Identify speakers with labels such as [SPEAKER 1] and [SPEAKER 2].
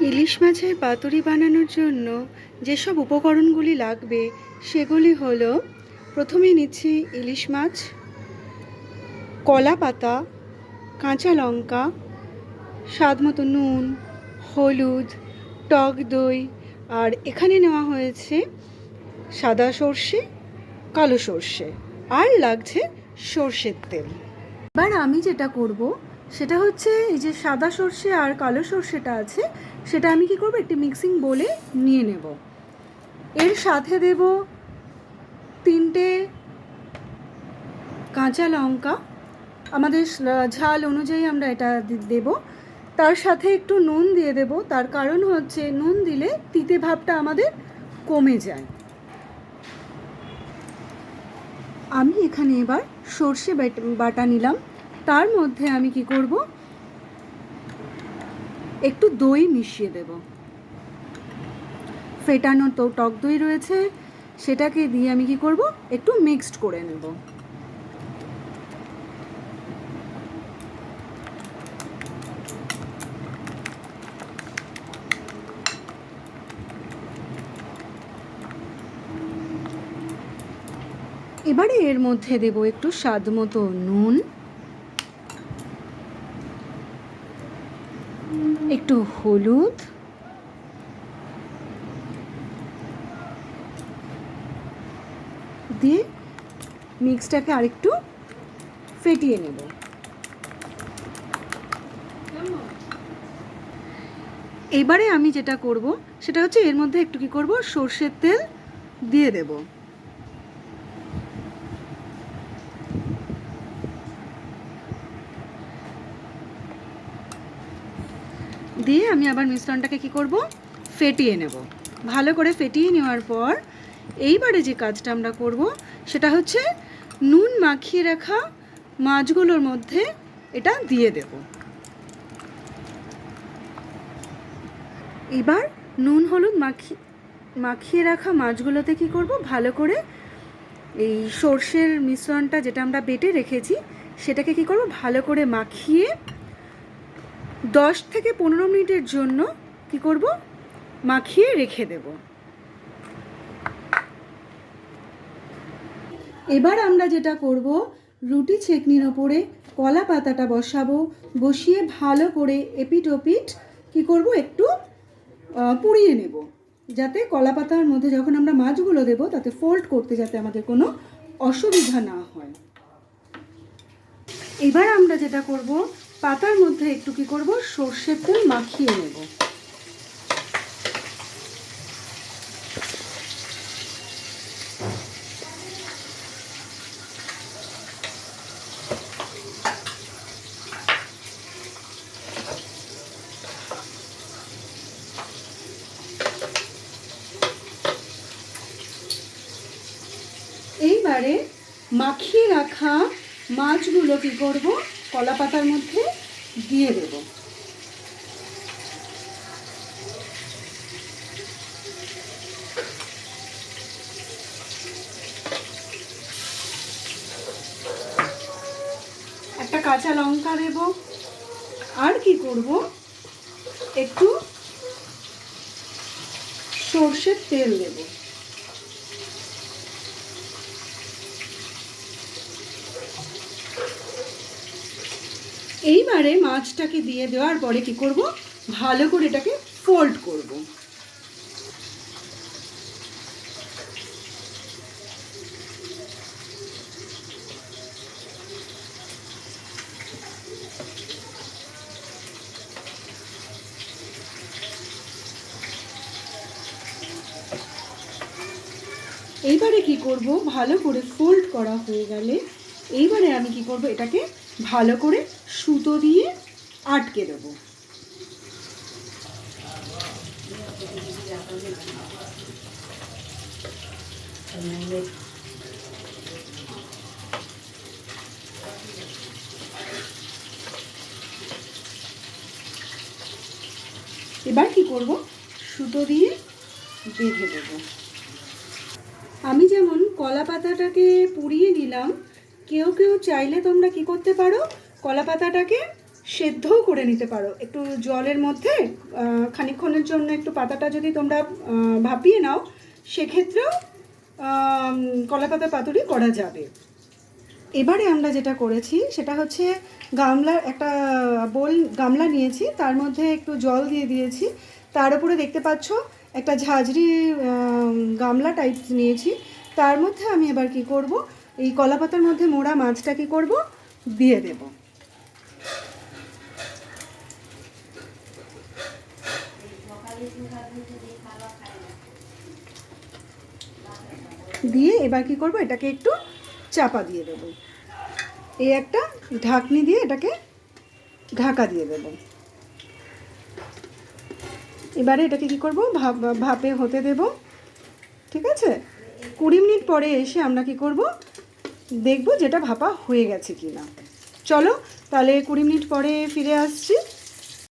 [SPEAKER 1] ইলিশ মাছের পাতুরি বানানোর জন্য যেসব উপকরণগুলি লাগবে সেগুলি হলো, প্রথমে নিচ্ছি ইলিশ মাছ, কলা পাতা, কাঁচা লঙ্কা, স্বাদমতো নুন, হলুদ, টক দই, আর এখানে নেওয়া হয়েছে সাদা সর্ষে, কালো সর্ষে, আর লাগছে সর্ষের তেল। এবার আমি যেটা করব সেটা হচ্ছে এই যে সাদা সর্ষে আর কালো সর্ষেটা আছে সেটা আমি কি করব, একটি মিক্সিং বোলে নিয়ে নেব। এর সাথে দেব 3টে কাঁচা লঙ্কা, আমাদের ঝাল অনুযায়ী আমরা এটা দেব। তার সাথে একটু নুন দিয়ে দেব, তার কারণ হচ্ছে নুন দিলে তিতে ভাবটা আমাদের কমে যায়। আমি এখানে এবার সর্ষে বাটা নিলাম, তার মধ্যে আমি কি করব, একটু দই মিশিয়ে দেব। ফেটানো তো টক দই রয়েছে, সেটাকে দিয়ে আমি কি করব, একটু মিক্সড করে নেব। এবারে এর মধ্যে দেব একটু স্বাদ মতো নুন, একটু হলুদ, দিয়ে মিক্সটাকে আরেকটু ফেটিয়ে নেব। এবারে আমি যেটা করব সেটা হচ্ছে এর মধ্যে একটু কি করব, সর্ষের তেল দিয়ে দেব। দিয়ে আমি আবার মিশ্রণটাকে কি করব, ফেটিয়ে নেব। ভালো করে ফেটিয়ে নেওয়ার পর এইবারে যে কাজটা আমরা করব সেটা হচ্ছে নুন মাখিয়ে রাখা মাছগুলোর মধ্যে এটা দিয়ে দেব। এবার নুন হলুদ মাখিয়ে রাখা মাছগুলোতে কি করব, ভালো করে এই সর্ষের মিশ্রণটা যেটা আমরা বেটে রেখেছি সেটাকে কি করব, ভালো করে মাখিয়ে 10 থেকে 15 মিনিটের জন্য কি করব, মাখিয়ে রেখে দেব। এবার আমরা যেটা করব, রুটি ছেঁকনির ওপরে কলা পাতাটা বসাবো, বসিয়ে ভালো করে এপিট ওপিট কি করব, একটু পুড়িয়ে নেব, যাতে কলা পাতার মধ্যে যখন আমরা মাছগুলো দেব তাতে ফোল্ড করতে যাতে আমাদের কোনো অসুবিধা না হয়। এবার আমরা যেটা করব, পাতার মধ্যে একটু কি করব, সর্ষের তেল মাখিয়ে নেব। এইবারে মাখিয়ে রাখা মাছগুলো কি করব, কলা পাতার মধ্যে দিয়ে দেব। একটা কাঁচা লঙ্কা দেব, আর কি করব, একটু সর্ষের তেল দেব। এইবারে মাছটাকে দিয়ে দেওয়ার পরে কি করব, ভালো করে এটাকে ফোল্ড করব। এইবারে কি করব, ভালো করে ফোল্ড করা হয়ে গেলে এইবারে আমি কি করব, এটাকে ভালো করে সুতো দিয়ে আটকে দেব। এবার কি করব, সুতো দিয়ে বেঁধে দেব। আমি যেমন কলা পাতাটাকে পুড়িয়ে নিলাম, কেউ কেউ চাইলে তোমরা কি করতে পারো, কলা পাতাটাকে সেদ্ধও করে নিতে পারো। একটু জলের মধ্যে খানিকক্ষণের জন্য একটু পাতাটা যদি তোমরা ভাপিয়ে নাও, সেক্ষেত্রেও কলাপাতা পাতুরি করা যাবে। এবারে আমরা যেটা করেছি সেটা হচ্ছে একটা গামলা নিয়েছি, তার মধ্যে একটু জল দিয়ে দিয়েছি, তার উপরে দেখতে পাচ্ছ একটা ঝাঁঝরি গামলা টাইপ নিয়েছি। তার মধ্যে আমি এবার কি করব, এই কলাপাতার মধ্যে মোড়া মাছটা কি করব, দিয়ে দেব। দিয়ে এবার কি করব, এটাকে একটু চাপা দিয়ে দেব। এই একটা ঢাকনি দিয়ে এটাকে ঢাকা দিয়ে দেব। এবারে এটাকে কি করব, ভাপে হতে দেব। ঠিক আছে, 20 মিনিট পরে এসে আমরা কি করব, দেখব যেটা ভাপা হয়ে গেছে কিনা। চলো তাহলে 20 মিনিট পরে ফিরে আসছি।